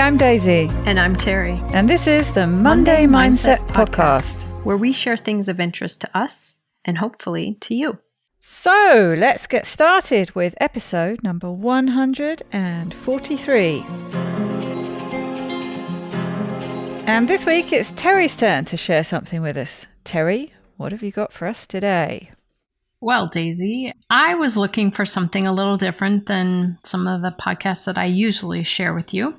I'm Daisy. And I'm Terri. And this is the Monday Mindset Podcast, where we share things of interest to us and hopefully to you. So let's get started with episode number 143. And this week it's Terri's turn to share something with us. Terri, what have you got for us today? Well, Daisy, I was looking for something a little different than some of the podcasts that I usually share with you.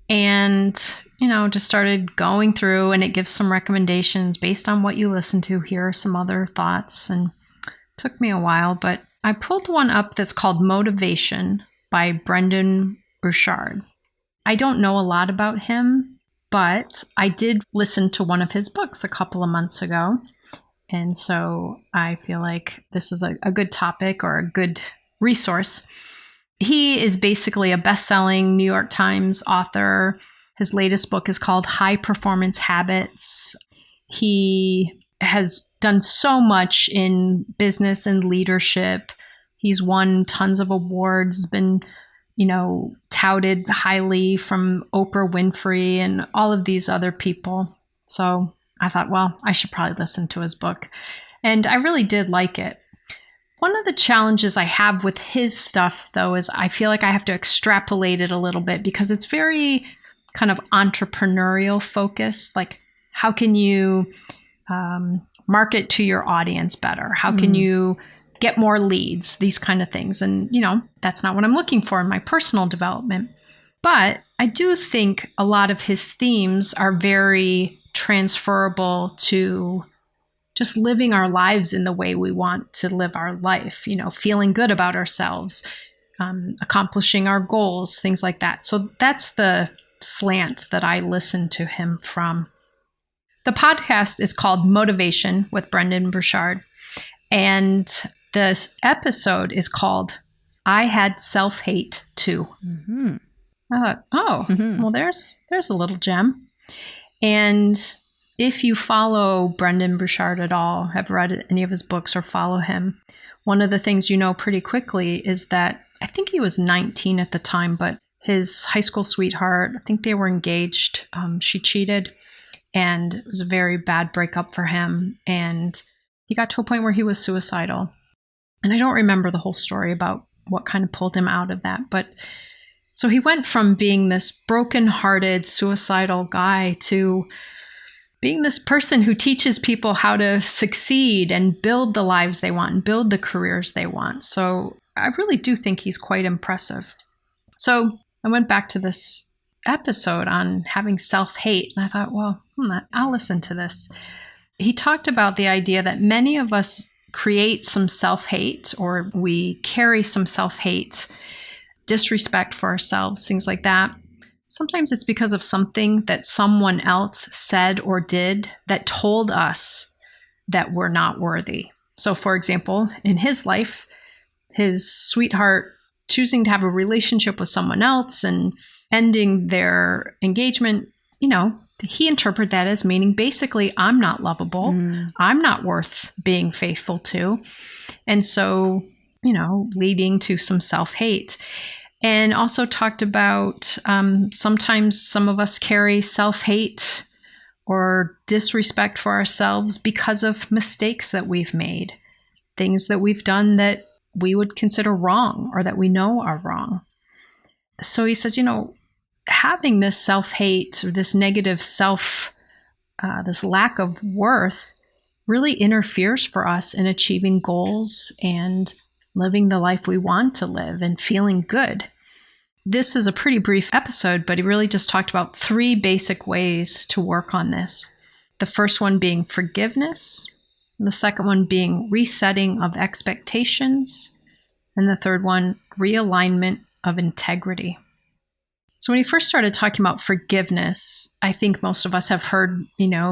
And, just started going through, and it gives some recommendations based on what you listen to. Here are some other thoughts, and it took me a while, but I pulled one up that's called Motivation by Brendon Burchard. I don't know a lot about him, but I did listen to one of his books a couple of months ago. And so I feel like this is a good topic or a good resource. He is basically a best-selling New York Times author. His latest book is called High Performance Habits. He has done so much in business and leadership. He's won tons of awards, been, touted highly from Oprah Winfrey and all of these other people. So I thought, well, I should probably listen to his book. And I really did like it. One of the challenges I have with his stuff, though, is I feel like I have to extrapolate it a little bit because it's very kind of entrepreneurial focused. Like, how can you market to your audience better? How can you get more leads? These kind of things. And, that's not what I'm looking for in my personal development. But I do think a lot of his themes are very transferable to just living our lives in the way we want to live our life, feeling good about ourselves, accomplishing our goals, things like that. So that's the slant that I listen to him from. The podcast is called Motivation with Brendon Burchard. And this episode is called I Had Self-Hate Too. Mm-hmm. I thought, well, there's a little gem. And if you follow Brendon Burchard at all, have read any of his books or follow him, one of the things you know pretty quickly is that I think he was 19 at the time, but his high school sweetheart, I think they were engaged. She cheated, and it was a very bad breakup for him. And he got to a point where he was suicidal. And I don't remember the whole story about what kind of pulled him out of that. But so he went from being this broken-hearted, suicidal guy to being this person who teaches people how to succeed and build the lives they want and build the careers they want. So I really do think he's quite impressive. So I went back to this episode on having self-hate, and I thought, well, I'll listen to this. He talked about the idea that many of us create some self-hate, or we carry some self-hate, disrespect for ourselves, things like that. Sometimes it's because of something that someone else said or did that told us that we're not worthy. So, for example, in his life, his sweetheart choosing to have a relationship with someone else and ending their engagement, he interpreted that as meaning basically, I'm not lovable. I'm not worth being faithful to. And so, leading to some self-hate. And also talked about sometimes some of us carry self-hate or disrespect for ourselves because of mistakes that we've made, things that we've done that we would consider wrong or that we know are wrong. So he says, having this self-hate or this negative this lack of worth really interferes for us in achieving goals and living the life we want to live and feeling good. This is a pretty brief episode, but he really just talked about 3 basic ways to work on this. The first one being forgiveness, the second one being resetting of expectations, and the third one, realignment of integrity. So when he first started talking about forgiveness, I think most of us have heard,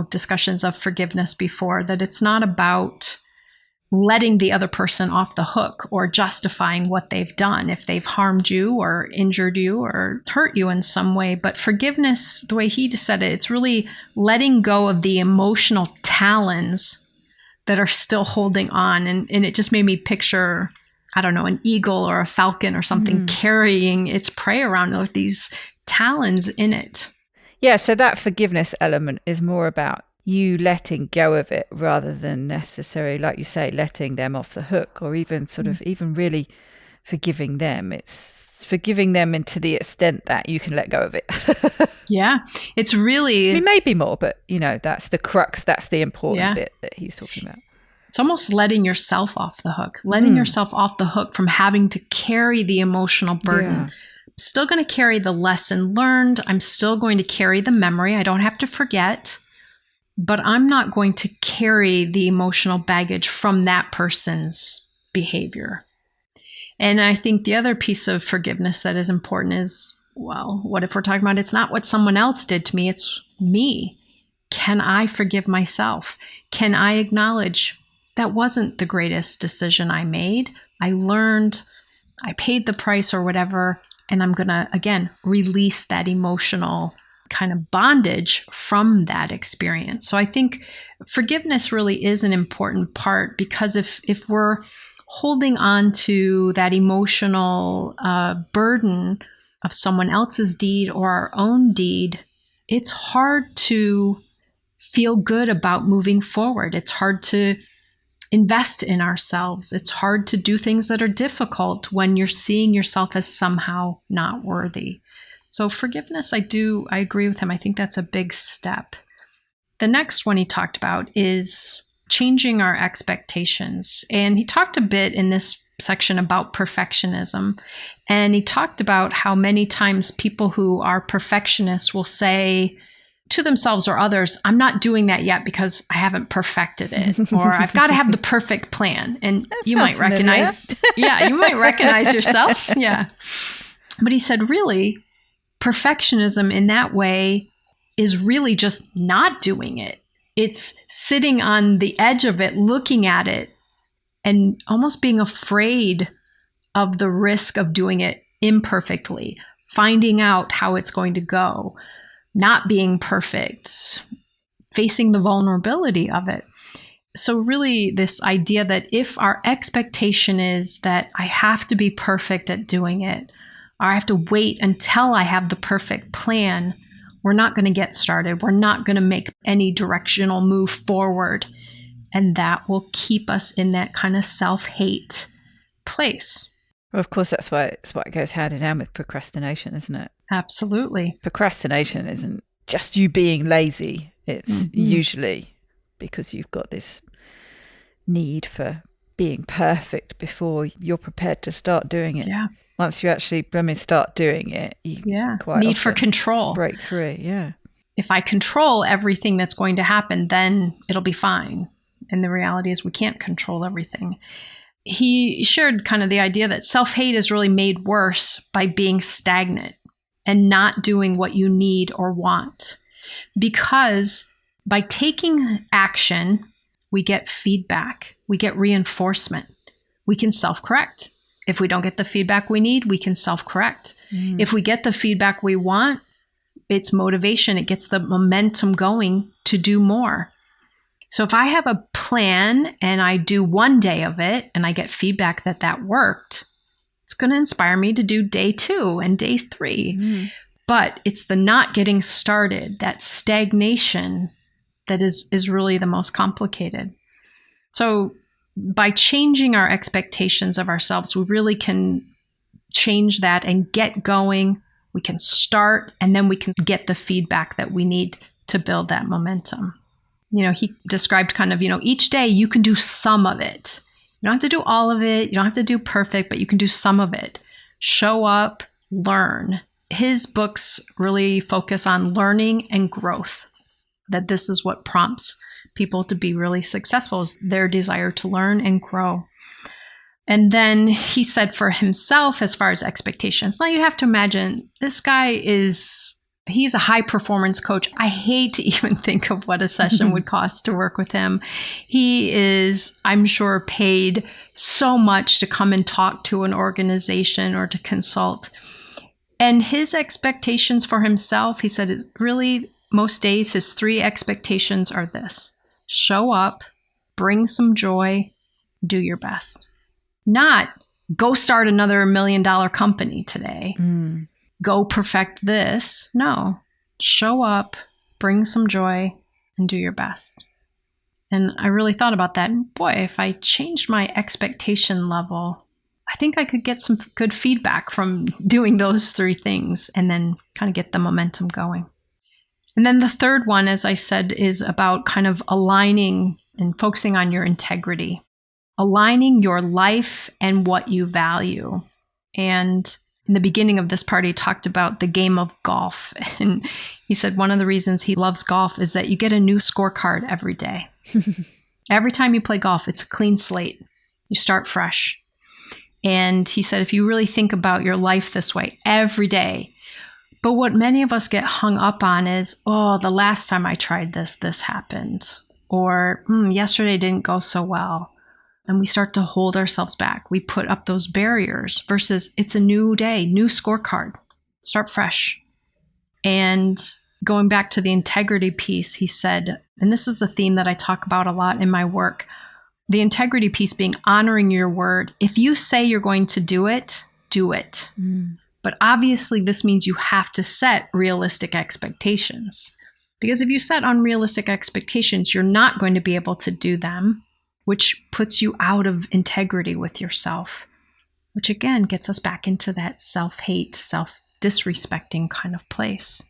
discussions of forgiveness before, that it's not about letting the other person off the hook or justifying what they've done if they've harmed you or injured you or hurt you in some way. But forgiveness, the way he just said it, it's really letting go of the emotional talons that are still holding on. And it just made me picture, I don't know, an eagle or a falcon or something carrying its prey around with these talons in it. Yeah, so that forgiveness element is more about you letting go of it rather than necessarily, like you say, letting them off the hook, or even sort of even really forgiving them. It's forgiving them into the extent that you can let go of it. Yeah, it's really... I mean, maybe more, but that's the crux. That's the important bit that he's talking about. It's almost letting yourself off the hook, letting yourself off the hook from having to carry the emotional burden. Yeah. Still going to carry the lesson learned. I'm still going to carry the memory. I don't have to forget, but I'm not going to carry the emotional baggage from that person's behavior. And I think the other piece of forgiveness that is important is, well, what if we're talking about it's not what someone else did to me, it's me. Can I forgive myself? Can I acknowledge that wasn't the greatest decision I made? I learned, I paid the price or whatever. And I'm going to, again, release that emotional kind of bondage from that experience. So I think forgiveness really is an important part, because if we're holding on to that emotional burden of someone else's deed or our own deed, it's hard to feel good about moving forward. It's hard to invest in ourselves. It's hard to do things that are difficult when you're seeing yourself as somehow not worthy. So forgiveness, I agree with him. I think that's a big step. The next one he talked about is changing our expectations. And he talked a bit in this section about perfectionism. And he talked about how many times people who are perfectionists will say to themselves or others, I'm not doing that yet because I haven't perfected it, or I've got to have the perfect plan. And you might recognize, you might recognize yourself. Yeah. But he said, really, perfectionism in that way is really just not doing it. It's sitting on the edge of it, looking at it, and almost being afraid of the risk of doing it imperfectly, finding out how it's going to go, not being perfect, facing the vulnerability of it. So really this idea that if our expectation is that I have to be perfect at doing it, or I have to wait until I have the perfect plan, we're not going to get started. We're not going to make any directional move forward. And that will keep us in that kind of self-hate place. Well, of course, that's why it goes hand in hand with procrastination, isn't it? Absolutely. Procrastination isn't just you being lazy. It's usually because you've got this need for being perfect before you're prepared to start doing it. Yeah. Once you actually start doing it, you quite need for control. Break through it. Yeah. If I control everything that's going to happen, then it'll be fine. And the reality is we can't control everything. He shared kind of the idea that self-hate is really made worse by being stagnant and not doing what you need or want. Because by taking action, we get feedback, we get reinforcement, we can self-correct. If we don't get the feedback we need, we can self-correct. If we get the feedback we want, it's motivation, it gets the momentum going to do more. So if I have a plan and I do one day of it and I get feedback that worked, it's going to inspire me to do day 2 and day 3. But it's the not getting started, that stagnation, that is really the most complicated. So by changing our expectations of ourselves, we really can change that and get going. We can start, and then we can get the feedback that we need to build that momentum. He described kind of, each day you can do some of it. You don't have to do all of it. You don't have to do perfect, but you can do some of it. Show up, learn. His books really focus on learning and growth, that this is what prompts people to be really successful, is their desire to learn and grow. And then he said for himself, as far as expectations, now you have to imagine this guy he's a high performance coach. I hate to even think of what a session would cost to work with him. He is, I'm sure, paid so much to come and talk to an organization or to consult. And his expectations for himself, he said, is really most days his 3 expectations are this: show up, bring some joy, do your best. Not go start another $1 million company today. go perfect this. No, show up, bring some joy, and do your best. And I really thought about that. And boy, if I changed my expectation level, I think I could get some good feedback from doing those 3 things and then kind of get the momentum going. And then the third one, as I said, is about kind of aligning and focusing on your integrity, aligning your life and what you value. And in the beginning of this part, he talked about the game of golf. And he said one of the reasons he loves golf is that you get a new scorecard every day. Every time you play golf, it's a clean slate. You start fresh. And he said, if you really think about your life this way every day, but what many of us get hung up on is, oh, the last time I tried this happened. Or yesterday didn't go so well. And we start to hold ourselves back. We put up those barriers versus it's a new day, new scorecard. Start fresh. And going back to the integrity piece, he said, and this is a theme that I talk about a lot in my work, the integrity piece being honoring your word. If you say you're going to do it, do it. But obviously, this means you have to set realistic expectations. Because if you set unrealistic expectations, you're not going to be able to do them, which puts you out of integrity with yourself, which again gets us back into that self-hate, self-disrespecting kind of place.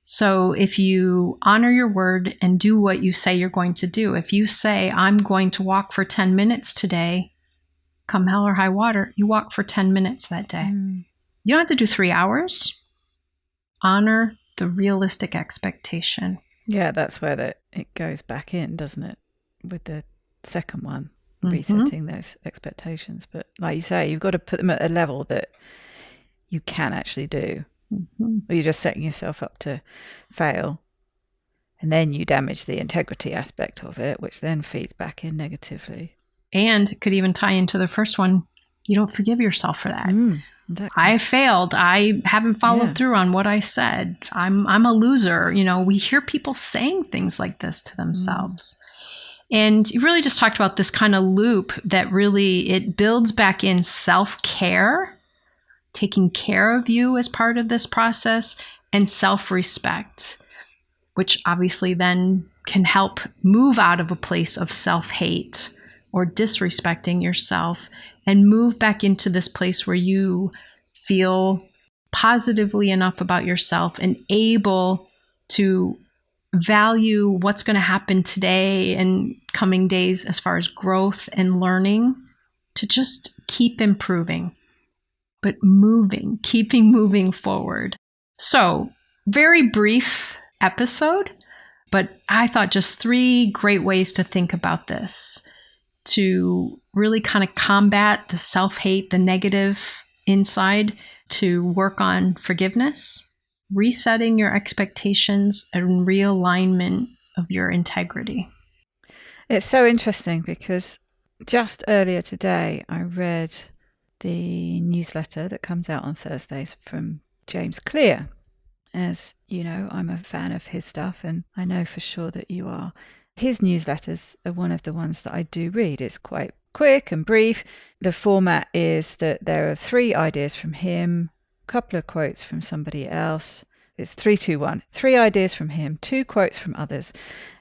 So if you honor your word and do what you say you're going to do, if you say, I'm going to walk for 10 minutes today, come hell or high water, you walk for 10 minutes that day. You don't have to do 3 hours. Honor the realistic expectation. Yeah, that's where it goes back in, doesn't it? With the second one, resetting those expectations. But like you say, you've got to put them at a level that you can actually do. Or you're just setting yourself up to fail. And then you damage the integrity aspect of it, which then feeds back in negatively. And it could even tie into the first one. You don't forgive yourself for that. Exactly. I failed. I haven't followed through on what I said. I'm a loser. You know, we hear people saying things like this to themselves. And you really just talked about this kind of loop that really, it builds back in self-care, taking care of you as part of this process, and self-respect, which obviously then can help move out of a place of self-hate or disrespecting yourself and move back into this place where you feel positively enough about yourself and able to value what's going to happen today and coming days as far as growth and learning, to just keep improving, but keeping moving forward. So, very brief episode, but I thought just 3 great ways to think about this to really kind of combat the self-hate, the negative inside, to work on forgiveness, resetting your expectations, and realignment of your integrity. It's so interesting because just earlier today, I read the newsletter that comes out on Thursdays from James Clear. As you know, I'm a fan of his stuff, and I know for sure that you are. His newsletters are one of the ones that I do read. It's quite quick and brief. The format is that there are 3 ideas from him, a couple of quotes from somebody else. It's 3, 2, 1. 3 ideas from him, 2 quotes from others,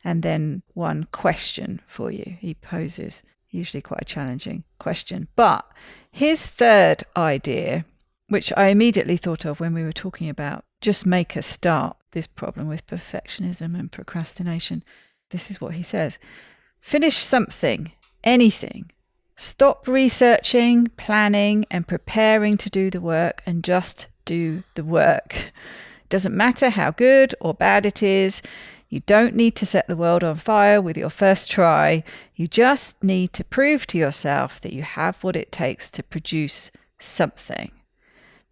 and then 1 question for you. He poses usually quite a challenging question. But his third idea, which I immediately thought of when we were talking about just make a start, this problem with perfectionism and procrastination. This is what he says. Finish something, anything. Stop researching, planning, and preparing to do the work, and just do the work. Doesn't matter how good or bad it is. You don't need to set the world on fire with your first try. You just need to prove to yourself that you have what it takes to produce something.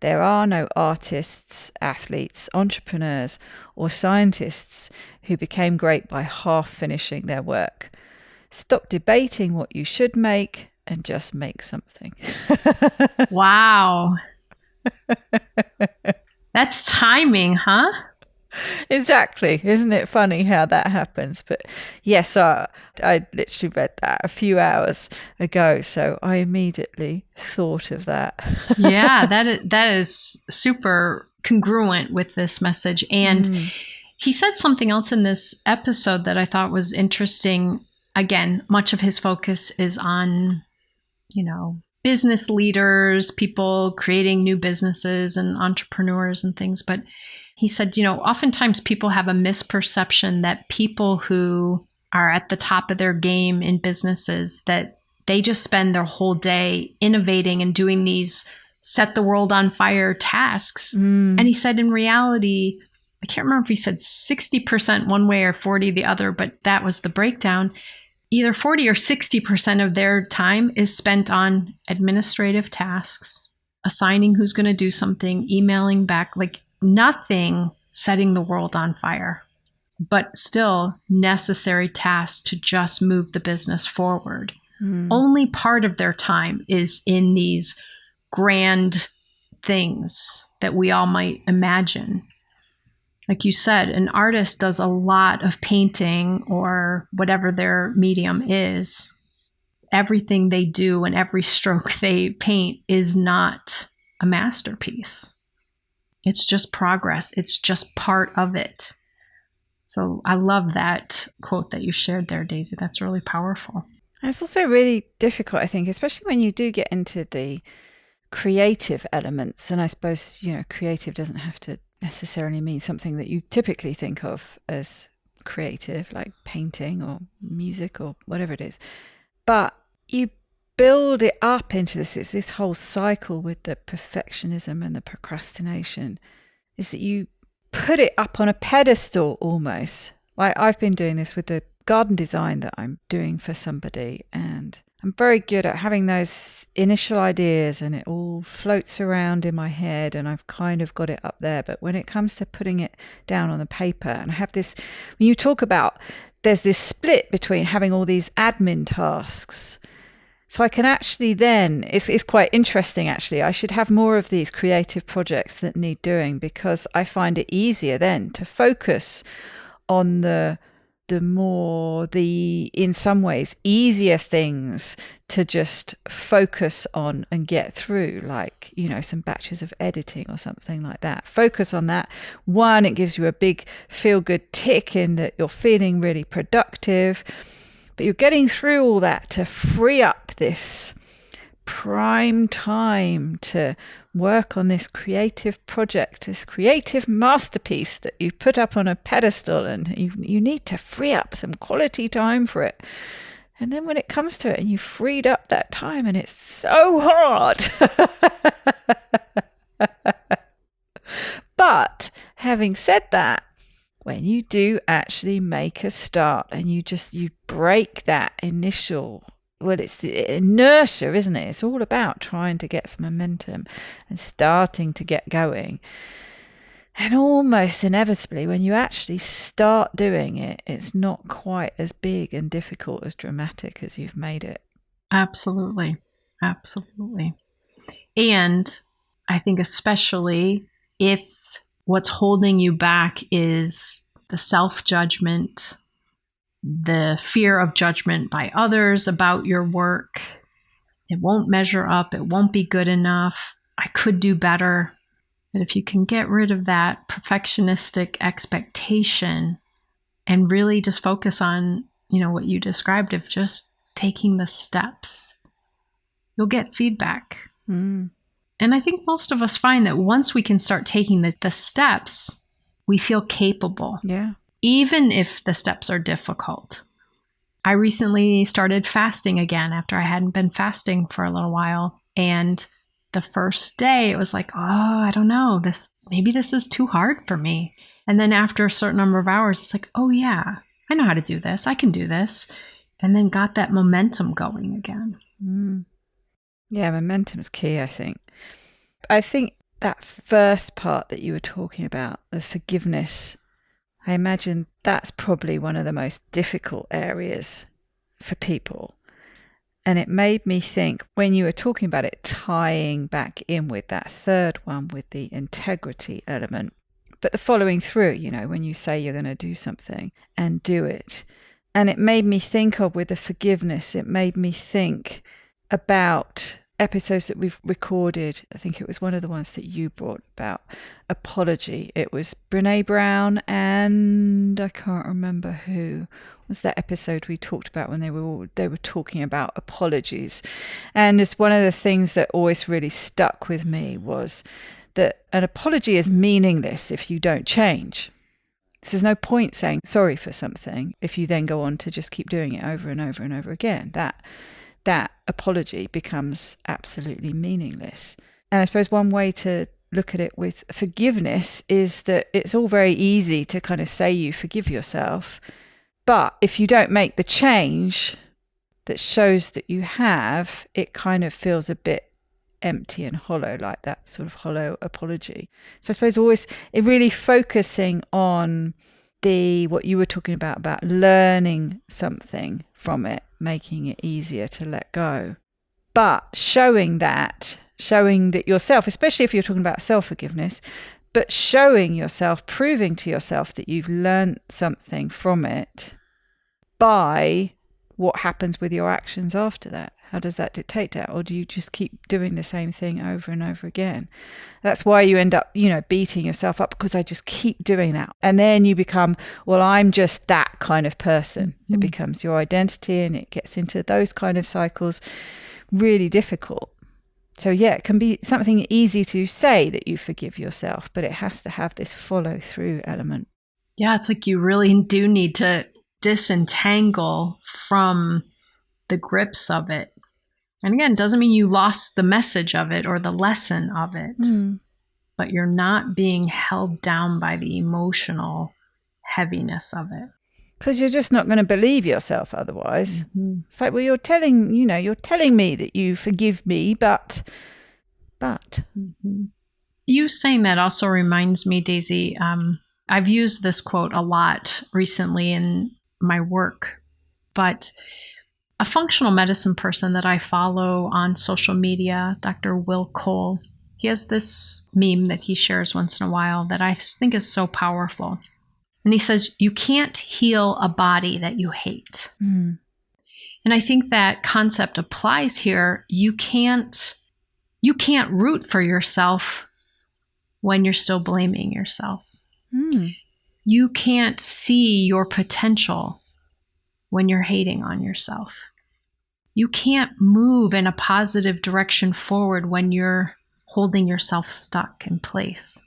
There are no artists, athletes, entrepreneurs, or scientists who became great by half finishing their work. Stop debating what you should make and just make something. Wow. That's timing, huh? Exactly. Isn't it funny how that happens? But yes, I literally read that a few hours ago, so I immediately thought of that. Yeah, that is super congruent with this message. And he said something else in this episode that I thought was interesting. Again, much of his focus is on, business leaders, people creating new businesses and entrepreneurs and things. But he said, oftentimes people have a misperception that people who are at the top of their game in businesses, that they just spend their whole day innovating and doing these set the world on fire tasks. And he said, in reality, I can't remember if he said 60% one way or 40 the other, but that was the breakdown. Either 40 or 60% of their time is spent on administrative tasks, assigning who's going to do something, emailing back, like nothing setting the world on fire, but still necessary tasks to just move the business forward. Only part of their time is in these grand things that we all might imagine. Like you said, an artist does a lot of painting or whatever their medium is. Everything they do and every stroke they paint is not a masterpiece. It's just progress. It's just part of it. So I love that quote that you shared there, Daisy. That's really powerful. It's also really difficult, I think, especially when you do get into the creative elements. And I suppose, creative doesn't have to necessarily mean something that you typically think of as creative, like painting or music or whatever it is. But you build it up into this whole cycle with the perfectionism and the procrastination, is that you put it up on a pedestal almost. Like I've been doing this with the garden design that I'm doing for somebody, and I'm very good at having those initial ideas and it all floats around in my head and I've kind of got it up there. But when it comes to putting it down on the paper, and I have this, when you talk about, there's this split between having all these admin tasks. So I can actually then, it's quite interesting actually, I should have more of these creative projects that need doing, because I find it easier then to focus on the in some ways easier things to just focus on and get through, like some batches of editing or something like that. Focus on that one. It gives you a big feel good tick in that you're feeling really productive, but you're getting through all that to free up this prime time to work on this creative project, this creative masterpiece that you put up on a pedestal, and you need to free up some quality time for it. And then when it comes to it and you freed up that time, and it's so hard. But having said that, when you do actually make a start and you break that initial, well, it's the inertia, isn't it? It's all about trying to get some momentum and starting to get going. And almost inevitably, when you actually start doing it, it's not quite as big and difficult, as dramatic as you've made it. Absolutely. Absolutely. And I think especially if what's holding you back is the self-judgment, the fear of judgment by others about your work. It won't measure up. It won't be good enough. I could do better. But if you can get rid of that perfectionistic expectation and really just focus on, what you described of just taking the steps, you'll get feedback. And I think most of us find that once we can start taking the steps, we feel capable. Yeah. Even if the steps are difficult. I recently started fasting again after I hadn't been fasting for a little while. And the first day it was like, I don't know, maybe this is too hard for me. And then after a certain number of hours, it's like, oh yeah, I know how to do this. I can do this. And then got that momentum going again. Yeah, momentum is key, I think. I think that first part that you were talking about, the forgiveness, I imagine that's probably one of the most difficult areas for people. And it made me think, when you were talking about it, tying back in with that third one, with the integrity element, but the following through, when you say you're going to do something and do it. And it made me think of, with the forgiveness, it made me think about episodes that we've recorded, I think it was one of the ones that you brought about apology. It was Brene Brown and I can't remember who was that episode we talked about when they were talking about apologies. And it's one of the things that always really stuck with me was that an apology is meaningless if you don't change. So there's no point saying sorry for something if you then go on to just keep doing it over and over and over again. That apology becomes absolutely meaningless. And I suppose one way to look at it with forgiveness is that it's all very easy to kind of say you forgive yourself, but if you don't make the change that shows that you have, it kind of feels a bit empty and hollow, like that sort of hollow apology. So I suppose always really focusing on what you were talking about learning something from it, making it easier to let go. But showing that yourself, especially if you're talking about self-forgiveness, but showing yourself, proving to yourself that you've learned something from it by what happens with your actions after that. How does that dictate that? Or do you just keep doing the same thing over and over again? That's why you end up, beating yourself up, because I just keep doing that. And then you become, well, I'm just that kind of person. Mm-hmm. It becomes your identity and it gets into those kind of cycles. Really difficult. So yeah, it can be something easy to say that you forgive yourself, but it has to have this follow through element. Yeah, it's like you really do need to disentangle from the grips of it. And again, it doesn't mean you lost the message of it or the lesson of it, but you're not being held down by the emotional heaviness of it. Because you're just not going to believe yourself otherwise. Mm-hmm. It's like, well, you're telling me that you forgive me, but. Mm-hmm. You saying that also reminds me, Daisy, I've used this quote a lot recently in my work, but a functional medicine person that I follow on social media, Dr. Will Cole, he has this meme that he shares once in a while that I think is so powerful. And he says, you can't heal a body that you hate. Mm. And I think that concept applies here. You can't root for yourself when you're still blaming yourself. Mm. You can't see your potential when you're hating on yourself. You can't move in a positive direction forward when you're holding yourself stuck in place.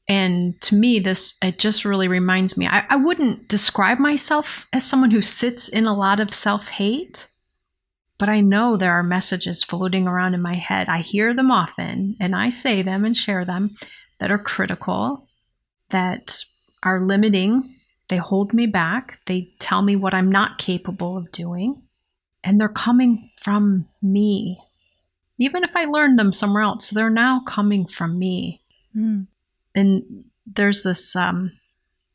And to me, it just really reminds me, I wouldn't describe myself as someone who sits in a lot of self-hate, but I know there are messages floating around in my head. I hear them often, and I say them and share them, that are critical, that are limiting. They hold me back. They tell me what I'm not capable of doing. And they're coming from me. Even if I learned them somewhere else, they're now coming from me. Mm. And there's this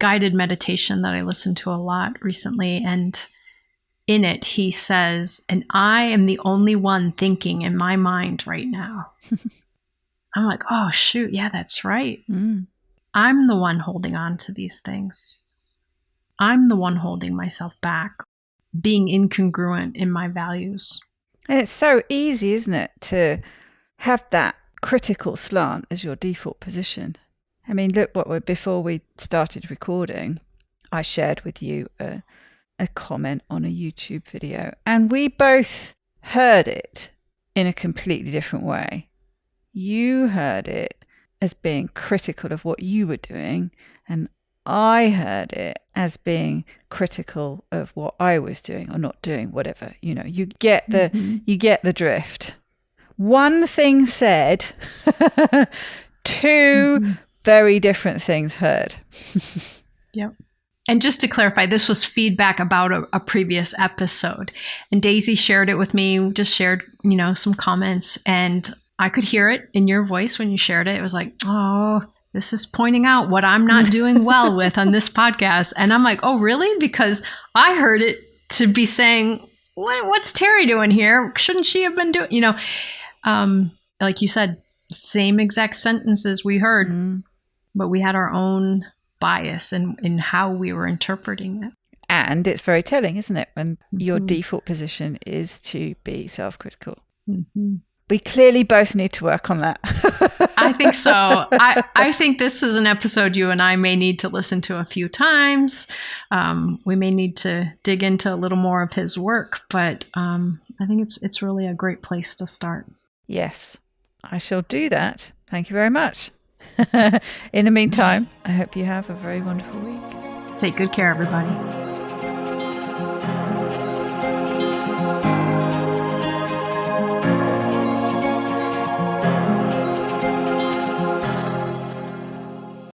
guided meditation that I listened to a lot recently. And in it, he says, and I am the only one thinking in my mind right now. I'm like, oh, shoot. Yeah, that's right. Mm. I'm the one holding on to these things. I'm the one holding myself back, being incongruent in my values. And it's so easy, isn't it, to have that critical slant as your default position. I mean, look, before we started recording, I shared with you a comment on a YouTube video, and we both heard it in a completely different way. You heard it as being critical of what you were doing, and I heard it as being critical of what I was doing or not doing, whatever. You get the drift. One thing said, two very different things heard. Yep. And just to clarify, this was feedback about a previous episode. And Daisy shared it with me, just shared, some comments, and I could hear it in your voice when you shared it. It was like, oh, this is pointing out what I'm not doing well with on this podcast. And I'm like, oh, really? Because I heard it to be saying, what's Terri doing here? Shouldn't she have been doing, like you said, same exact sentences we heard, but we had our own bias in how we were interpreting it. And it's very telling, isn't it? When your default position is to be self-critical. Mm-hmm. We clearly both need to work on that. I think so. I think this is an episode you and I may need to listen to a few times. We may need to dig into a little more of his work, but I think it's really a great place to start. Yes, I shall do that. Thank you very much. In the meantime, I hope you have a very wonderful week. Take good care, everybody.